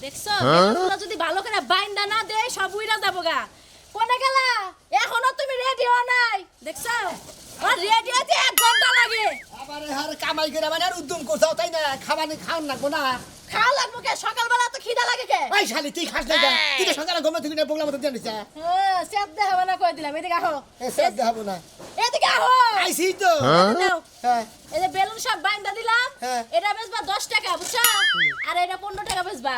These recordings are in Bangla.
দেখছো বেলুনগুলো যদি ভালো করে বাইন্দা না দেয় সব উইরা যাবো গা। কোনে গেলা? এখনো তুমি রেডি হও নাই? দেখছো আর রেডি হতে 1 ঘন্টা লাগে। আবার আর কামাই করে মানে আর উদ্যম করছাও তাই না? খাবানি খাওন লাগবো না? খাওয়া লাগবো কে? সকালবেলা তো খিদা লাগে কে? ওই শালি তুই খাস না কেন? তুই তো সকালে ঘুমে থেকে বগলা মতো দিয়ে নিছে। হ্যাঁ সেদ দেখাবো না কই দিলাম। এদিকে আহো, এ সব দেখাবো না। এদিকে আহো। আইছি তো। নাও। হ্যাঁ এই যে বেলুন সব বাইন্দা দিলাম। হ্যাঁ। এটা বেচবা 10 টাকা বুঝছো? আর এটা 15 টাকা বেচবা।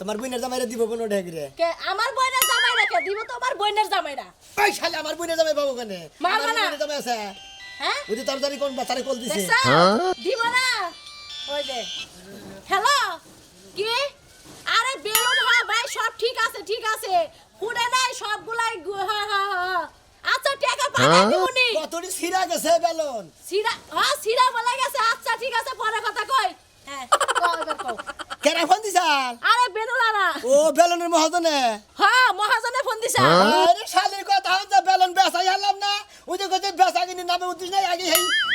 তোমার বোনের জামাইরা দিব 15 টাকা করে। কে আমার বোনের জামাই রাখে দিব তো আমার বোনের জামাইরা। ওই শালি আমার বোনের জামাই পাবো কেন? মারবা না। বোনের জামাই আছে। হ্যাঁ ওই যে তরকারি কোন বাচ্চারে কল দিছে। দেখছো দিব না। ওই যে হ্যালো কি আরে বেলুন হ্যাঁ ভাই সব ঠিক আছে ঠিক আছে ফুডে নাই সবগুলাই হ্যাঁ হ্যাঁ হ্যাঁ আচ্ছা টাকা পাঠাই দিবনি কতটি ছিড়া গেছে বেলুন। সিরা হ্যাঁ সিরা বলা গেছে আচ্ছা ঠিক আছে পরে কথা কই হ্যাঁ কও এবার কও কেরা ফোন দিছাল? আরে বেলুনারা ও বেলুনের মহাজনে। হ্যাঁ মহাজনে ফোন দিছে আরে শালির কথা হচ্ছে বেলুন বেচাই আলাম না। ওই যে কইতে বেচা কিনে নামে উঠিস নাই আগে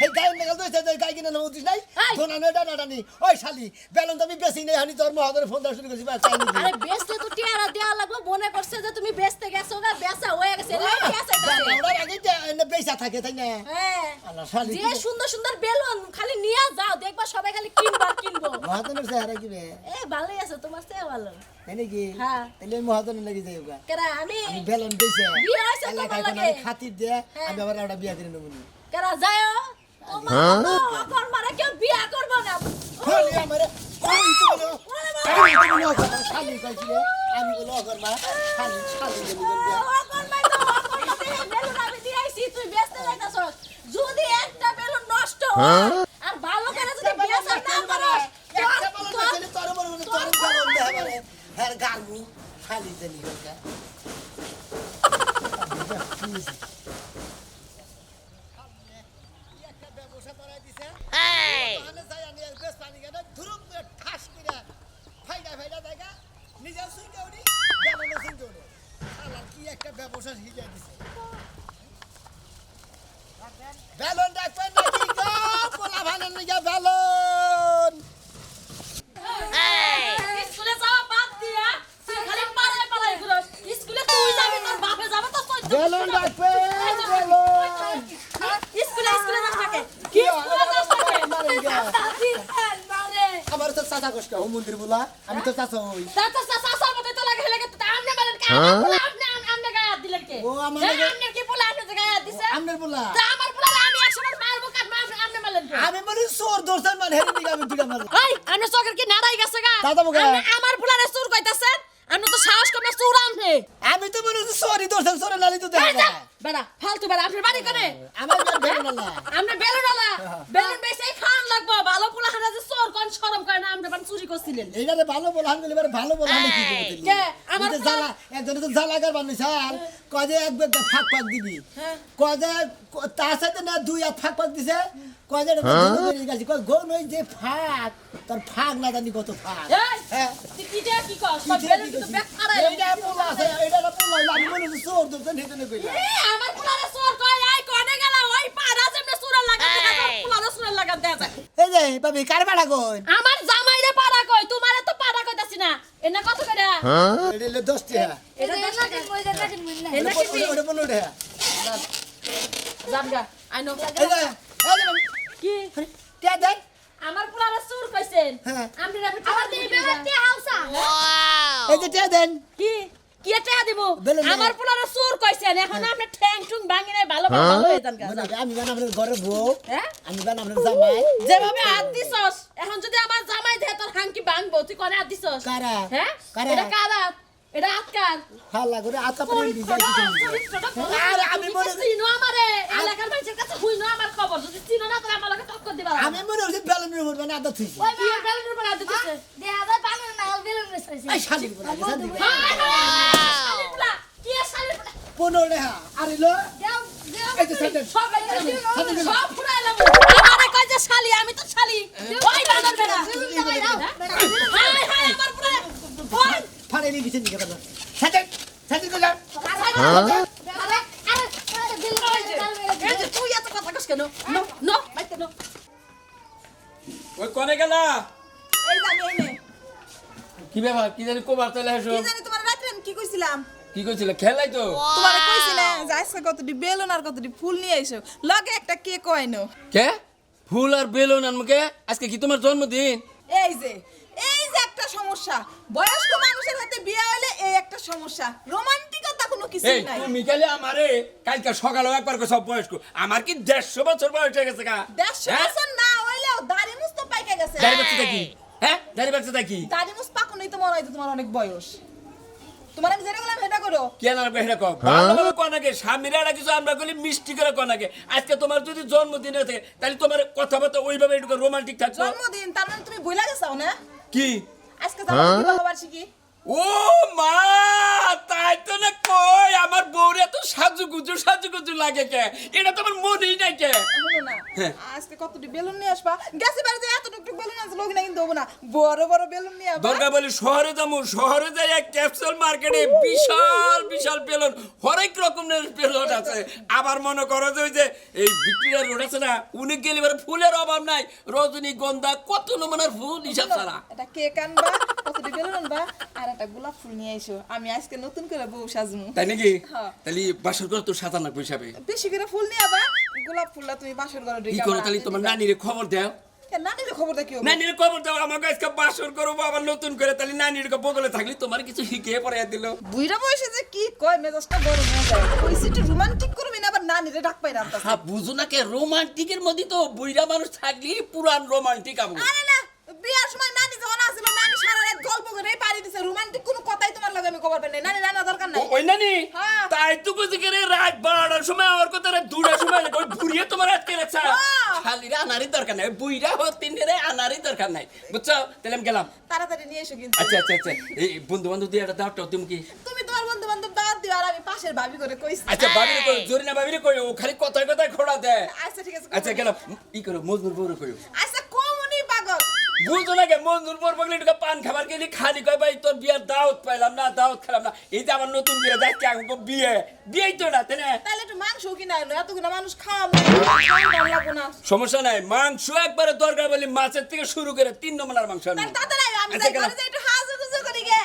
এই গায়ে মেগাল দইছে যে গায়ে কিনে নামে উঠিস নাই। এই। দোনানে ডানাডানি। ওই শালি বেলুন তো আমি বেশি নেই হানি তোর মহাজনে ফোন দেওয়া শুরু করেছি বেচাই নি। আরে বেচতে তো টিয়ারা দেয়া লাগবে মনে করছে যে তুমি বেচতে গেছো গা বেচা হয়ে গেছে লেগে আছে বেলুনের আগে যে এনে বেচা থাকে তাই না? হ্যাঁ আল্লাহ শালি যে সুন্দর সুন্দর বেলুন খালি নিয়ে যাও দেখবা সবাই খালি কিনবা কিনবো মহাজনের চেহারা কি বে? এ ভালোই আছে তোমার চেয়ে ভালো তাই নাকি? হ্যাঁ। তাহলে মহাজনের লাগি যাই ওগা। কেরা আমি আমি বেলুন দিছে। বিয়ে হয়েছে তোমার এলাকায় লাগে? কোনো খাতির দিয়ে হ্যাঁ। আমি আবার একটা বিয়া করে নেবো নি। কেরা যাও তোমার তো এখন মানে কেউ বিয়া করবো না খালি আমারে আমি তো বলো ওরে আমি তো বলো শালি কইছি রে আমি বলো করবা শালি শালি বলি বলবে এখন মাই তো এখন তো বেলুন আমি দিয়েছি তুই বেচতে যাইতাছস যদি একটা বেলুন নষ্ট হয় আর ভালো করে যদি বেচা না পারস একটা বলো না তোর বড় বড় তোর বেলুন দে আমারে হ্যাঁ গালু শালি জানি গলকা একটা ব্যবসা করাই দিছে এই তাহলে যাই আমি বেশ পানি গাদা ধুরুম করে ঠাস করে ফাইডা ফাইডা জায়গা নিজে সুইটা উনি বেলুন সুইটা উনি শালা কি একটা ব্যবসা শিখাই দিছে বেলুন ডাকবেন নাকি গো পোলা ভানের নিগা বেলুন স্কুলে যাওয়া বাদ দিয়া তুই খালি পালাই পালাই ঘুরস স্কুলে তুই যাবি তোর বাপে যাবে তো তুই বেলুন ডাকবেন বেলুন স্কুলে স্কুলে যাস থাকে কি স্কুলে যাস থাকে মারে গা দাদি মারে আমার তো চাচা কষ্ট ও মন্দির বলা আমি তো চাচা হই চাচা চাচা মতে তো লাগে লাগে তো আমনে মারেন কা আপনি আমনে গায়ে হাত দিলেন কে ও আমার লাগে- আমনে কি বলে আপনি গায়ে হাত দিছে আমনের বলা তা আমার বলে আমি একসময় মারবো কাট আমনে মারলেন কে আমি মনে চোর দর্শন মানে হেরি দিকে আমি দুটা মারলাম এই আপনি চকের কি নাড়াই গেছে গা দাদা বগা। আপনি আমার ফুলারে চুর কইতাছেন আপনি তো সাহস করে চুর আমনে আমি তো মনে চোরি দর্শন চোরে নালি তো দেখা যায় বেড়া ফালতু বেড়া আপনার বাড়ি করে আমার বেলুন না আমরা বেলুনওয়ালা বেলুন বেচে খান লাগবো ভালো পোলা হারা যে চোর কোন শরম করে না আমরা বান চুরি করছিলেন এইটারে ভালো বলহান গেলে এবার ভালো বলহান কি করবে তুমি কে? আমার আমার জ্বালা একজনে তো জ্বালা কর বানিস আর কদে এক বেগ ফাঁক ফাঁক দিবি হ্যাঁ। কদে তার সাথে না দুই এক ফাঁক ফাঁক দিছে কদে গেছি কদ গো নই যে ফাঁক তোর ফাঁক না জানি কত ফাঁক এই হ্যাঁ তুই কি যে কি কস সব বেলুন কিন্তু ব্যাগ ফাড়াই এইটা পোলা আছে এইটা পোলা আমি মনে হচ্ছে চোর দর্শন হেতনে কইলা আমার পোলারে চোর কয় আই কোনে গেল ওই পাড়া যেমনে চুরা লাগাতে দেখা পোলারে চুরা লাগাতে দেখা এই যে বাবি কার বাড়া কই আমার জামাইরে পাড়া কই তোমারে তো পাড়া কইতাছি না এনা কত করে এটা হলো 10 টাকা এটা 10 টাকা এনা কি ওটা 15 টাকা জামগা আই নো এই যে বাবি কি টিয়া দেন আমার পোলারে চুর কইছেন হ্যাঁ। আপনি আমার দিবে হাউসা এই যে টিয়া দেন কি কি টাকা দিব বেলুন নাই। আমার পোলারে চুর কইছেন এখন আপনি ঠ্যাং ঠুং ভাঙি নাই ভালো ভালো হয়ে যান মানে আমি বানা আপনার ঘরে বউ হ্যাঁ আমি বানা আপনার জামাই যেভাবে হাত দিছস এখন যদি আমার জামাই দেহে তোর হাঙ্কি ভাঙবো তুই কোনে হাত দিছস কারা হ্যাঁ কারা এটা কার হাত এটা হাত কার হাল্লা করে আতা পরে ডিজাইন আরে আমি মনে চিনো আমারে এলাকার মানুষের কাছে হইনো আমার খবর যদি চিনো না তাহলে আমার লগে টক্কর দিবা আমি মনে হচ্ছে বেলুনের উপর মানে আদা থুইছি ওই বিয়ের বেলুনের উপর হাত দিতেছে এই শালি বলা গেছে দিবে শালির পোলা, কি আর শালির পোলা? 15 টাকা আর হলো দেও, দেও, এই যে সাথে সব সব ফুরাইলাম। আমারে কয় যে শালি, আমি তো শালি। ওই বানর বেটা। হাই, হাই, আমার পুরা। ওই। ফাড়ে নি দিছেন দিকে বাবা সাথে সাথে কইলা এই যে তুই এত কথা কস কেন? নো, নো, বাইতে নো। ওই কোনে গেলা এই যে আমি এই নে। কি ব্যাপার কি জানি কোবার চলে আসো কি জানি তোমার রাত্রে আমি কি কইছিলাম কি কইছিল খেলাই তো তোমারে কইছিলাম যে আজকে কতটি বেলুন আর কতটি ফুল নিয়ে আইছো লগে একটা কেক কইনো কে ফুল আর বেলুন আনমুকে আজকে কি তোমার জন্মদিন এই যে একটা সমস্যা বয়স্ক মানুষের হাতে বিয়ে হলে এই একটা সমস্যা রোমান্টিকতা কোনো কিছু এই নাই তুমি কালে আমারে কালকে সকালে একবার করে সব বয়স্ক আমার কি 150 বছর বয়স হয়ে গেছে কা 150 বছর না হইলেও দাড়ি মুছ তো পাইকা গেছে দাড়ি বাচ্চাটা কি হ্যাঁ দাড়ি বাচ্চাটা কি দাড়ি মুছ পাকুনই তো মনে হয় তোমার অনেক বয়স তোমার আমি যেটা বললাম সেটা করো কেন আর বেহরা কম ভালো কোনাকে স্বামীরা কিছু আমরা বলি মিষ্টি করে কোনাকে আজকে তোমার যদি জন্মদিন হয়ে থাকে তাহলে তোমার কথাবার্তা ওইভাবে একটু রোমান্টিক থাকতো জন্মদিন তার মানে তুমি ভুলে গেছো না কি আজকে তোমার বিবাহ বার্ষিকী ও মা তাই তো না কই আমার বউরে তো সাজুগুজু লাগে কে এটা তোমার মনেই নাই কে হলো না হ্যাঁ। আজকে কতটি বেলুন নিয়ে আসবা গেছে বাড়িতে এত টুকটুক বেলুন আছে লোক না কিন্তু হবো না বড় বড় বেলুন নিয়ে আসবা দরকার বলি শহরে যাই এক ক্যাপসুল মার্কেটে বিশাল বেলুন হরেক রকমের বেলুন আছে আবার মনে করো যে ওই যে এই ভিক্টোরিয়া রোড আছে না উনি গেলে এবার ফুলের অভাব নাই রজনীগন্ধা কত নমুনার ফুল হিসাব ছাড়া এটা কেক আনবা কতটি বেলুন আনবা আর একটা গোলাপ ফুল নিয়ে আইসো আমি আজকে নতুন করে বউ সাজমু তাই নাকি হ্যাঁ। তাহলে বাসর করে তোর সাজানো হিসাবে বেশি করে ফুল নিয়ে আবা গোলাপ ফুলটা তুমি বাসর ঘরে কি ঢুকে করো তাহলে তোমার নানিরে খবর দাও নানির খবরটা কি হবে নানির খবর দাও আমাকে আজকে বাসর করবো আবার নতুন করে তাহলে নানির বগলে থাকলে তোমার কিছু শিখিয়ে পড়াইয়া দিল বুইড়া বয়সে যে কি কয় মেজাজটা গরম হয়ে যায় ওই সিটি রোমান্টিক করবি না আবার নানিরে ডাক পাই রাখতা হ্যাঁ বুঝো না কে রোমান্টিকের মধ্যে তো বুইড়া মানুষ থাকলে পুরান রোমান্টিক আমো আরে না বিয়ার সময় নানি যখন আসছিল নানি সারা রাত গল্প করে পারি দিছে রোমান্টিক কোনো কথাই তোমার লগে আমি খবর পাই নাই নানি নানা দরকার নাই ওই নানি হ্যাঁ। তাই তো বুঝি করে রাত 12টার সময় আমার কথা রাত 2টার সময় ওই বুড়িয়ে তোমার আজকে রাখছা হ্যাঁ। খালিরা আনারই দরকার নাই বুইড়া হতে নেরে আনারই দরকার নাই বুঝছো তাহলে আমি গেলাম তাড়াতাড়ি নিয়ে এসো কিন্তু আচ্ছা এই বন্ধু বান্ধব দিয়ে একটা দাওটা তুমি কি তুমি তোমার বন্ধু বান্ধব দাওয়াত দিও আর আমি পাশের ভাবি করে কইছি আচ্ছা বাবিরে কই জরিনা বাবিরে কই ও খালি কথায় খোড়া দেয় আচ্ছা ঠিক আছে আচ্ছা গেলাম ই করো মজদুর বউরে কইও আচ্ছা কমনি পাগল বুঝো না কে মঞ্জুর পর বগলে একটু পান খাবার গেলি খালি কয় ভাই তোর বিয়ার দাওয়াত পাইলাম না দাওয়াত খেলাম না এই যে আমার নতুন বিয়ে যাচ্ছে আমাকে বিয়েই তো না তাই না তাহলে একটু মাংস কিনা এলো এতগুলো মানুষ খাওয়া লাগবো না সমস্যা নাই মাংস একবারে দরকার বলি মাছের থেকে শুরু করে 3 নম্বরের মাংস আনবো। তাহলে তাড়াতাড়ি আমি আচ্ছা, যাই গেলাম। ঘরে যাই একটু হাজু গুজু করি গে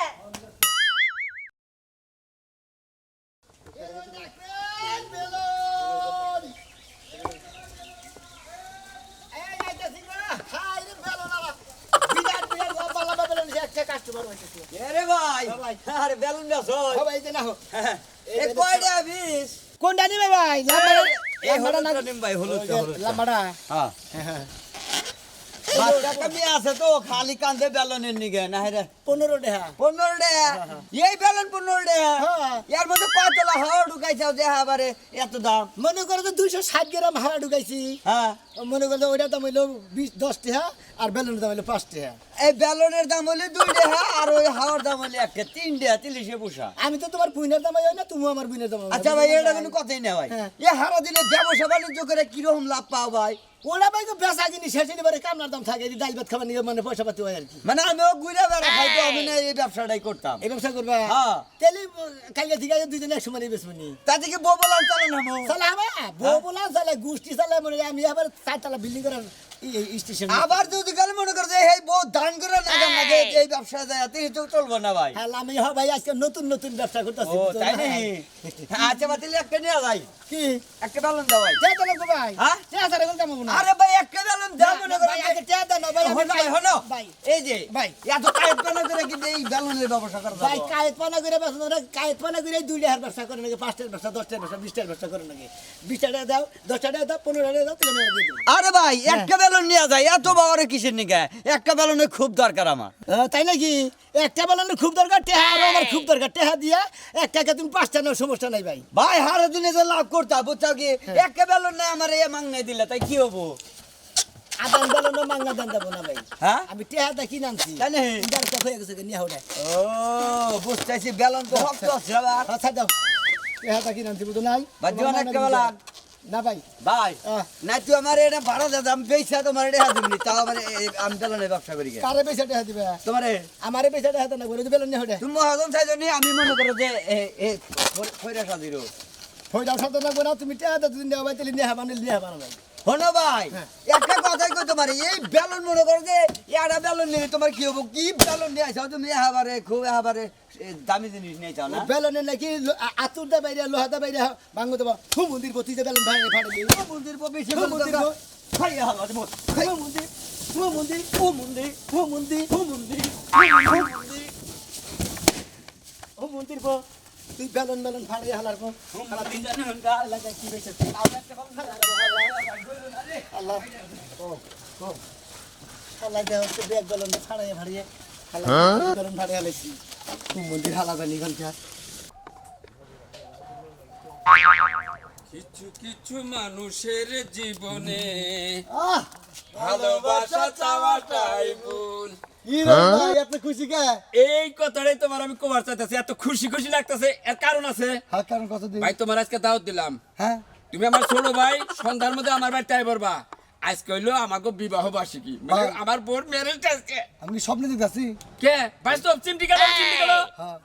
আরে ভাই আরে বেলুন গাছ কয়টা বিষ কোনটা নিবে ভাই এই হলুদটা নিম ভাই হলুদটা লাম্বাড়া হ্যাঁ বাচ্চা কমি আছে তো খালি কান্দে বেলুনের নিগে না রে 15 টাকা 15 টাকা এই বেলুন 15 টাকা হ্যাঁ। এর মধ্যে কতলা হাওয়া ঢুকাইছাও যে হাবারে এত দাম মনে করো তো 260 গ্রাম হাওয়া ঢুকাইছি হ্যাঁ মনে করো ওইটা দাম হইলো 10 টাকা আর বেলুনের দাম হইলো 5 টাকা এই বেলুনের দাম হলে 2 টাকা আর ওই হাওয়ার দাম হলে 1 3 টাকা 30 পয়সা আমি তো তোমার বুইনের দাম হয় না তুমি আমার বুইনের দাম আচ্ছা ভাই এটা কোনো কথাই না ভাই হ্যাঁ। এ হারা দিলে ব্যবসা বাণিজ্য করে কিরকম লাভ পাও ভাই ওরা ভাই তো বেচা কিনি শেষে নিবারে কামনার দাম থাকে ডাল ভাত খাবার নিয়ে মানে পয়সা পাতি হয় আর কি মানে আমিও ঘুরে বেড়া খাইতো আমি না এই ব্যবসাটাই করতাম এই ব্যবসা করবা হ্যাঁ। তাহলে কালকে ঠিক আছে দুইজনে একশো মানে বেসবনি তাতে কি বউ বলান চলে না মো চালা হবা বউ বলা চালে গোষ্ঠী চালে মনে হয় আমি আবার 4 বিল্ডিং করার স্টেশন আবার যদি গেলে মনে করে যে এই বউ দান করে না লাগে এই ব্যবসা যায় তুই তো চলবো না ভাই হ্যাঁ আমি হ ভাই আজকে নতুন ব্যবসা করতেছি ও তাই নাকি আচ্ছা বাতিলে একটা নিয়ে যাই কি একটা বেলুন দাও ভাই কে চলে গো ভাই হ্যাঁ? কে আছে রে কোনটা মামু আরে ভাই একটা বেলুন দাও মনে করে ভাই আগে কে দেন ভাই আমি হনো ভাই হনো ভাই এই যে ভাই। এত কায়দ বানা করে কিন্তু এই বেলুনের ব্যবসা করা ভাই যাবে কায়েত পানা করে বেসন ওরা কায়েত পানা করে 2 টাকার ব্যবসা করে নাকি 5 টাকার ব্যবসা 10 টাকার ব্যবসা 20 টাকার ব্যবসা করে নাকি 20 টাকা দাও 10 টাকা দাও 15 টাকা দাও তুমি দিয়ে দিও আরে ভাই একটা বেলুন নিয়ে যাই এত বাবারে কিসের নিকে একটা বেলুনের খুব দরকার আমার তাই নাকি একটা বেলানোর খুব দরকার টেহা আর আমার খুব দরকার টেহা দিয়া একটা তুমি 5টা নাও সমস্যা নাই ভাই ভাই হারে দিনে যে লাভ করতা বুঝছাও কি একটা বেলুন নাই আমার এ মাংনাই দিলে তাই কি হবো আদান বেলানো মাংনা দান দেবো না ভাই হ্যাঁ আমি টেহাটা কি নামছি তাই নাকি? গাড়িটা হয়ে গেছে নিয়ে ওটা ও বুঝতেছি বেলুন তো শক্ত আছে আবার আচ্ছা দাও টেহাটা কি নামছি বুঝো নাই ভাই জীবন একটা বেলান না ভাই ভাই আহ। না তুই আমার এটা ভাড়া দাদা আমি বেচা তোমার এটা হাত দিবনি তাও আমার আমি বেলুনের ব্যবসা করি গে। কারে পয়সা টেহা দিবে তোমারে আমারে পয়সা টেহা না করে বেলন নিয়ে ওটা তুমি মহাজন চাইজনি আমি মনে করো যে কইরা সাজিরো ফয়দা সাথে লাগবে না তুমি টেহা দাও তুমি নেওয়া ভাই তাহলে নিয়ে বানাইল নিয়ে বানা ভাই শোনো ভাই একটা কথাই কইতে পারি এই বেলুন মনে করো যে একটা বেলুন নিলে তোমার কি হবো কি বেলুন নিয়ে আসো তুমি খুব দামি জিনিস নিয়ে চাও না বেলনে নাকি আতুর দা বাইরে লোহা দা বাইরে ভাঙো দেবো মন্দির প্রতি যে বেলন ভাঙে ফাটে মন্দির বেশি মন্দির মন্দির মন্দির ও মন্দির ও মন্দির ও মন্দির ও মন্দির গো তুই বেলন বেলন ফাড়ে হালার গো এলাকায় কি বেঁচে আল্লাহ ও ও আল্লাহ দেহ ব্যাগ বেলন ফাড়াইয়ে ফাড়িয়ে বেলন ফাড়ে হালাইছি মন্দির হালা জানি ঘন্টা কিছু কিছু মানুষের জীবনে আহ ভালোবাসা চাওয়াটাই ভুল। কি ভাই এত খুশি কে এই কথাটাই তোমার আমি কবার চাইতেছি, এত খুশি খুশি লাগতেছে, এর কারণ আছে। হ্যাঁ কারণ কত দিন ভাই তোমার আজকে দাওয়াত দিলাম, হ্যাঁ তুমি আমার ছোট ভাই, সন্ধ্যার মধ্যে আমার বাড়িতে আইবরবা। আজকে হইলো আমাকে বিবাহ বার্ষিকী, মানে ভাই। আমার বোন ম্যারেজ আজকে। আমি স্বপ্নে দেখতেছি কে বাস্তব চিমটি গেল চিমটি গেল হ্যাঁ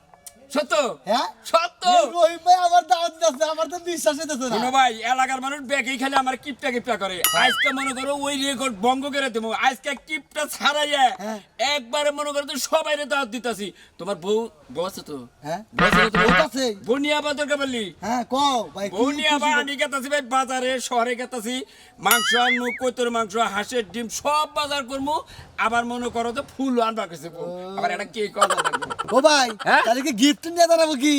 সত্য হ্যাঁ সত্য। রহিম ভাই আমার দাওয়াত দিতেছে আমার তো বিশ্বাস হইতেছে না শোনো ভাই, এলাকার মানুষ ব্যাগেই খালি আমার কিপটা কিপটা করে। আজকে মনে করো ওই রেকর্ড ভঙ্গ করে দেবো। আজকে কিপটা ছাড়াইয়া হ্যাঁ। একবারে মনে করো তো সবাই দাওয়াত দিতেছি। তোমার বউ বউ আছে তো? হ্যাঁ বউ আছে তো? বউ আছে। বউ নিয়ে আবার দরকার বললি? হ্যাঁ কও ভাই কি বউ নিয়ে আবার খুশি আমি গেতাছি ভাই বাজারে, শহরে গেতাছি। মাংস আনবো, কৈতর মাংস, হাঁসের ডিম সব বাজার করবো। আবার মনে করো তো ফুল আনবা গেছে বউ। আবার একটা কেক অর্ডার থাকবে। ও ভাই হ্যাঁ? তাহলে কি গিফট নিয়ে দাঁড়াবো কি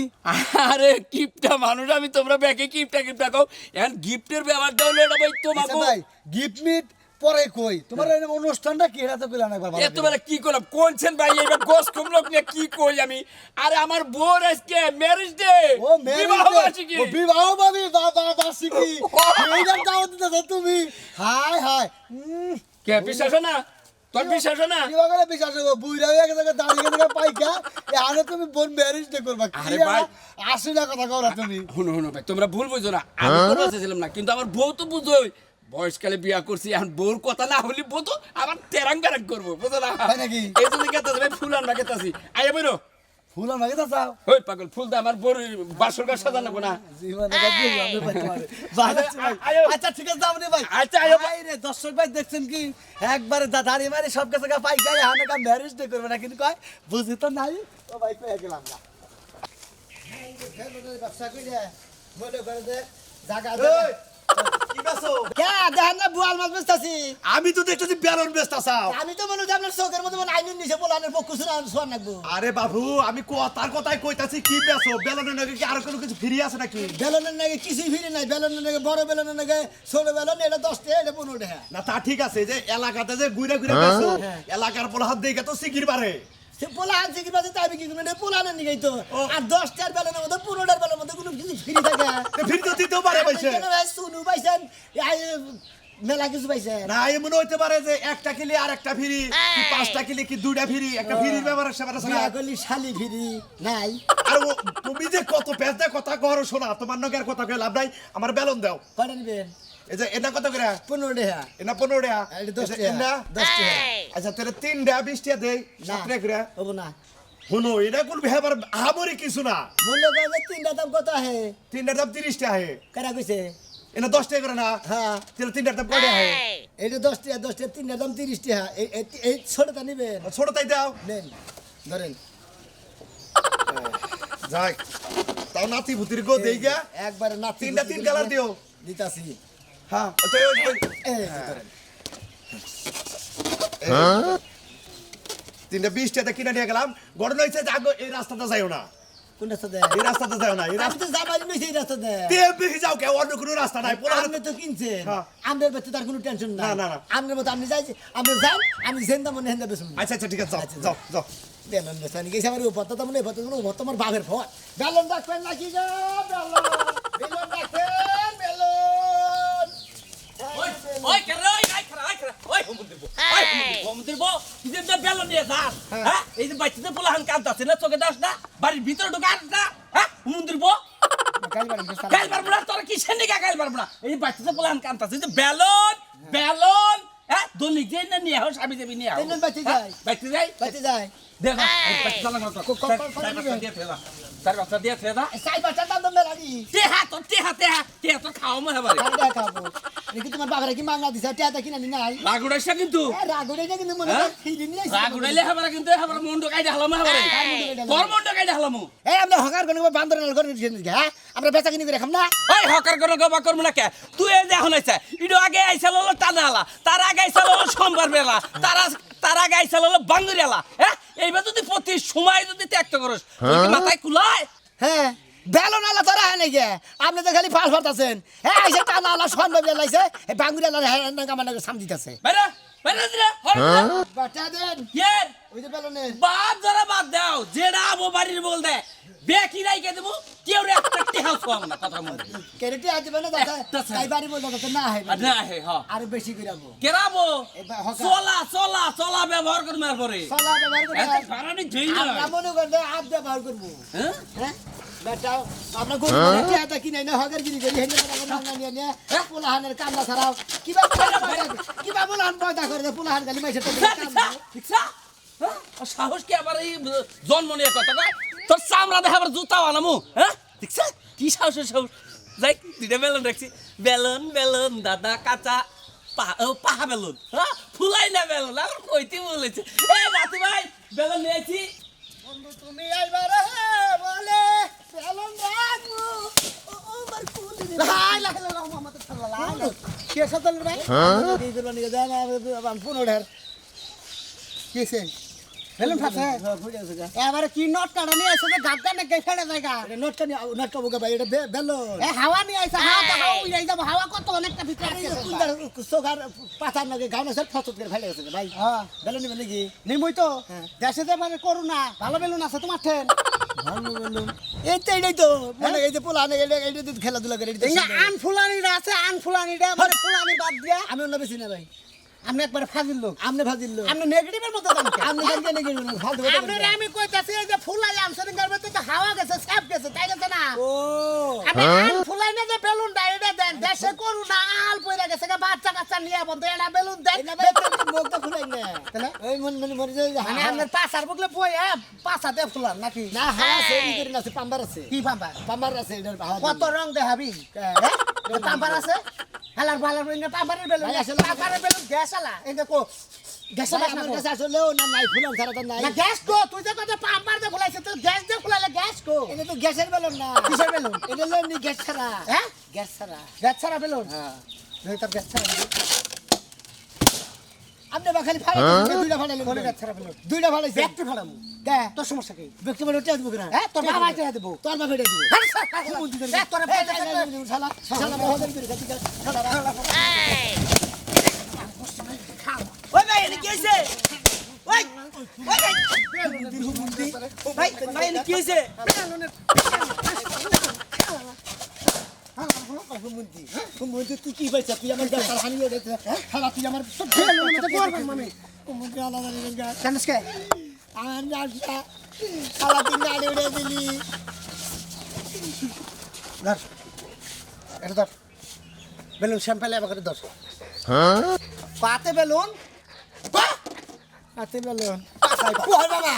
আরে কিপটা মানুষ আমি, তোমরা ব্যাগে কিপটা কিপটা কও। এখন গিফটের ব্যাপারটা হলো এটা ভাই আচ্ছা তোমাকে। ভাই গিফট মিট পরে কই তোমার এই অনুষ্ঠানটা কি এটা তো কইলা না একবার ভালো এত বেলা কি করলাম কোনছেন ভাই, এবার গোস কুমলোক নিয়ে কি কই আমি। আরে আমার বোন আজকে ম্যারেজ ডে, ও বিবাহ বার্ষিকী। ও বিবাহ বাবি বাবা বার্ষিকী এইটার দাওয়াত দিতেছ তুমি হাই হাই কে বিশ্বাস হয় না তোর, বিশ্বাস হয় না? কিবা করে বিশ্বাস হবো বুইরা হয়ে গেছে দাঁড়িয়ে গেছে পাইকা এখানে তুমি বোন ম্যারেজ ডে করবা কি আরে ভাই। আসি না কথা কও না তুমি শুনো শুনো ভাই, তোমরা ভুল বুঝো না, আমি করতে চাইছিলাম না, কিন্তু আমার বউ তো বুঝোই। বয়সকালে বিয়া করছি, এখন বউর কথা না হলে বউ তো আবার তেরাং বেরাং করবো, বুঝো না? তাই নাকি? এই জন্য গেতাছি ভাই, ফুল আনবা গেতাছি। আইয়া বেরো। ফুল আমাকে তো চাও ওই পাগল, ফুল দা আমার বউর বাসর ঘর সাজানো না। জীবনে বাকি আমি ভাই তোমারে বাজাচ্ছি ভাই। আয়ো। আচ্ছা ঠিক আছে যাবনি ভাই আচ্ছা, আয়ো। ভাই রে দর্শক ভাই দেখছেন কি একবারে দাঁড়িয়ে মারি সব কাছে পাইকাই আমি কা ম্যারেজ ডে করবে না কিন্তু কয় বুঝি তো নাই ও ভাই কই গেলাম না ব্যবসা কইরে মনে করে যে জায়গা আমি তো দেখতেছি বেলুন বেচতা চাও। আমি তো মনে আপনার চোখের মধ্যে মনে আইনের নিচে পোলানের পক্ষ শুনে শোয়ার নাকবো আরে বাবু আমি তার কথাই কইতাছি কি বেচো বেলুনের নাকি কি আর কোনো কিছু ফ্রি আছে নাকি? বেলনের নাকি কিছুই ফিরে নাই বেলনের নাকি বড় বেলনের নাকি ছোট বেলন এটা 10 টাকা এটা 15 টাকা না তা ঠিক আছে, যে এলাকাতে যে ঘুরে ঘুরে বেচো এলাকার পোলা হাত দেখে তো সিকির পারে। সে পোলা আনছে কি বাজে তাই কি কোনো পোলানের নিকেই তো আর 10 টাকার বেলনের মধ্যে 15 টাকার বেলনের মধ্যে কোনো কিছু ফ্রি থাকে ফ্রি তো দিতেও পারে পাইছে শুনু পাইছেন মেলা কিছু পাইছেন না, এমন হইতে পারে যে একটা কিলি আর একটা ফ্রি, কি 5টা কিলি কি 2টা ফ্রি, একটা ফ্রির ব্যাপার সেবার আছে না। গলি শালি ফিরি নাই আর তুমি যে কত পেঁচা কথা করো শোনা, তোমার নগের কথা কই লাভ নাই, আমার বেলুন দাও। কয়টা নিবেন এই যে এটা কত করে? 15 টাকা এটা 15 টাকা, এটা 10 টাকা এটা 10 টাকা আচ্ছা তাহলে 3টা 20 টাকা দেই, না 7 টাকা করে। হবো না শুনো এটা কোন ব্যাপার আহামরি কিছু না, মূল্য করে তিনটা দাম কত আহে 3টার দাম 30 টাকা হে, কারা কইছে এটা 10 টাকা করে না, হ্যাঁ তাহলে 3টার দাম কত হে? এইটা 10 টাকা তিনটা দাম 30 টাকা এই ছোটটা নিবেন ছোট তাই দাও নেন ধরেন যাই, তাও নাতি ভূতির গো দেই গা, একবারে না 3টা 3 কালার দিও। দিতাছি হ্যাঁ এই যে ধরেন 3টা 20 টাকা কিনে নিয়ে গেলাম। ঘটনা হইছে যে আগে এই রাস্তাটা যাইও না, কোনটা সাথে এই রাস্তাটা যাইও না, এই আমি রাস্তা তো যাবারই নইছি এই রাস্তা দে তে বেশি যাও কে, অন্য কোনো রাস্তা নাই। পোলা আপনি তো কিনছেন হ্যাঁ। আমাদের বাচ্চা তার কোনো টেনশন নাই না, না, না। আপনার মতো আপনি যাই আপনি যান আমি জেন্দা মনে হেন্দা বেসুন আচ্ছা আচ্ছা ঠিক আছে, যাও যাও যাও। বেলন বেসানি গেছে আমার উপর তো মনে উপর তো উপর তোমার বাপের ফট বেলন রাখবেন নাকি গো বেলন রাখবেন বেলন ওই কেরে ওই আই খরা ওই হুমুন্দির বউ, ওই হুমুন্দির বউ, তুই যে বেলন নিয়ে যাস, হ্যাঁ? এই যে বাচ্চাতে পোলাহান কাঁদতাছে না, চোখে দাস না, বাড়ির ভিতরে ঢুকাস না, হ্যাঁ? হুমুন্দির বউ, গাইল পারবো না, তোরা কিসের নিকা গাইল পারবো না? এই বাচ্চাতে পোলাহান কাঁদতাছে, এই যে বেলন, বেলন, হ্যাঁ? দলিক যে না নিয়ে হোস, আমি যাবি নিয়ে হোস। বেলন বাচ্চা যায়। বাচ্চা যাই? বাচ্চা যায় দেখা চালা কত দিয়ে ফেলা তার কথা দিয়ে ফেলা সাই বাচ্চা দাম দাম মেলা দি তেহা তো খাও মে হবারে খাওয়া খাবো নাকি তোমার বাবারে কি মাংনা দিছে টিয়া দেখি না নাই রাগুড়াইছা কিন্তু রাগুড়ে না কিন্তু মনে হয় ফিরি নিয়ে রাগুড়াইলে হবারে কিন্তু হবারে মন্ড কাইদা হলাম হবারে তোর মন্ড কাইদা হলাম এই আমরা হকার কোন বান্দর নাল করে হ্যাঁ আমরা বেচা কিনি করে খাম না ওই হকার কোন গবা করব না কে তুই এই যে এখন আইছা ইডো আগে আইছাল হলো টানালা তার আগে আইছাল হলো সোমবার বেলা তার আগে আইছাল হলো বাঙ্গুরিয়ালা হ্যাঁ এইবার যদি প্রতি সময় যদি ত্যাগ করস তুই কি মাথায় কুলায় হ্যাঁ বেলো নালা তোরা হয় নাকি আপনি তো খালি ফাল ফাটাছেন হ্যাঁ আইসে টানা আলা সন্ধ্যা বেলাইছে এই বাঙ্গুরি আলা কামার সাম দিতেছে বাইরে বাইরে দিলে বাচ্চা দেন ইয়ার ওই যে বেলনে বাপ যারা বাদ দাও যেটা আবো বাড়ির বল দে বেকি নাই কে দেবো কেউ রে একটা টিহাও খাওয়াবো না কথা মনে কেরেটি আজ বেনা দাদা তাই বাড়ি বল দাদা না হয় না হে হ আর বেশি কইরাবো কেরাবো এবার হকা। চলা ব্যবহার করবে পরে সালা ব্যবহার করে এত ফারানি ধুই না আমরা মনে করবে আপ ব্যবহার করবো হ্যাঁ হ্যাঁ বেটা আমরা গরু মানে এটা কি নাই না হগার গিরি করি হেনে না নিয়ে নিয়ে পোলাহানের কান্না ছাড়াও কিবা পোলাহান পয়দা করে দে পোলাহান গালি মাইছে তো ঠিকছা সাহস কি আবার এই জন্ম নিয়ে কথা কয় তোর চামড়া দেখে আবার জুতা বানামু হ্যাঁ ঠিকছা কি সাহস যাই দুইটা বেলুন রাখছি বেলুন দাদা কাঁচা পাহা বেলুন হ্যাঁ ফুলাই না বেলুন আবার কইতে বলেছে এই রাতি ভাই বেলুন নিয়েছি বন্ধু তুমি আইবারে বলে বেলন রাখু ও আমার কুলি লাই লাই লাই মোহাম্মদ সাল্লাল্লাহু আলাইহি কে সাতল ভাই এই দিল নিয়ে দেন আমি ফোন ওঠার কিছে বেলন ফাছে এবারে কি নোট কাটা নিয়ে আসছে গাদ্দা না গেছড়ে জায়গা নোটটা নিয়ে নোটটা বুকা ভাই এটা বেলন এ হাওয়া নিয়ে আইছে হাওয়া তো হাওয়া উড়াই যাব হাওয়া কত অনেকটা ভিতরে আছে কুন্দার সোগার পাতার নাকি গাউনা সব ফসত করে ফেলে গেছে ভাই হ্যাঁ বেলন নিবে নাকি নিমই তো দেশে যে মানে করুণা ভালো বেলুন আছে তোমার ঠেন ভালো বেলন এইটাই তো মানে এই যে পোলা না এইটা তো খেলাধুলা করে এটা ইঙ্গা আন ফুলানিরা আছে আন ফুলানিরা মানে ফুলানি বাদ দিয়া আমি অন্য বেশি না ভাই আপনি একবার ফাজিল লোক আমনে ভাজিল আপনি নেগেটিভের মতো জানেন আমনে জানতে নাকি ফালতু কথা আপনারে আমি কইতাছি এই যে ফুলাই আমসেন গারবে তো হাওয়া গেছে সাপ গেছে তাই গেছে না ও আপনি আন ফুলাই না যে বেলুন ডাইরে দেন দেশে করুণা আল পয়রা গেছে গা বাচ্চা কাচ্চা নিয়ে বন্ধ এটা বেলুন দেন এই না ভাই মুখটা খুলাই না তাহলে? ওই মন মরে যায় মানে আপনার পাশার বুকলে বই পাশাতে ফুলান নাকি না হাওয়া আছে ই করে না আছে পাম্বার আছে কি পাম্পা পাম্বার আছে এটার হাওয়া কত রং দেখাবি পাম্পার আছে হালার ভালার পাম্পারের বেলুন ভাই, আসলে- পাম্পারের বেলুন গ্যাস আলা এনে কো গ্যাস ভাই, আমার কাছে আসলেও না নাই ফুলাম ছাড়া তো নাই না গ্যাস কো তুই যে কথা পাম্পার দে ফুলাইছে তো গ্যাস দে ফুলালে গ্যাস কো এটা তো গ্যাসের বেলুন না কিসের বেলুন এটা হলো নি গ্যাস ছাড়া হ্যাঁ গ্যাস ছাড়া গ্যাস ছাড়া বেলুন হ্যাঁ তুই তার গ্যাস ছাড়া বেলুন। আপনি বা খালি ফাড়া দুইটা ফাড়াইলেন কোনে গ্যাস ছাড়া বেলুন দুইটা ফাড়াইছে ব্যাগটি ফাড়ামু কে তোর সমস্যা কি ব্যক্তি বলে টেজ বুক না হ্যাঁ তোর বাবা চেয়ে দেবো তোর বাপে টেজ বুক তোর শালা শালা বাহাদুর করে কাটি ওই ভাই এনে কি হইছে ওই ভাই ভাই এনে কি হইছে মুন্দি তুই কি পাইছ তুই আমার গাছ হানি হয়ে গেছে শালা তুই আমার সব বেলুন মতো করবেন মানে মুন্দি আলাদা নিয়ে গা জানিস কে আমার নাচটা শালা তুই নাড়ে উড়ে দিলি ধর এটা ধর বেলুন শ্যাম্পেলে আবার ধর পাতে বেলুন হাতে বেলুন পাছাই ওই বাবা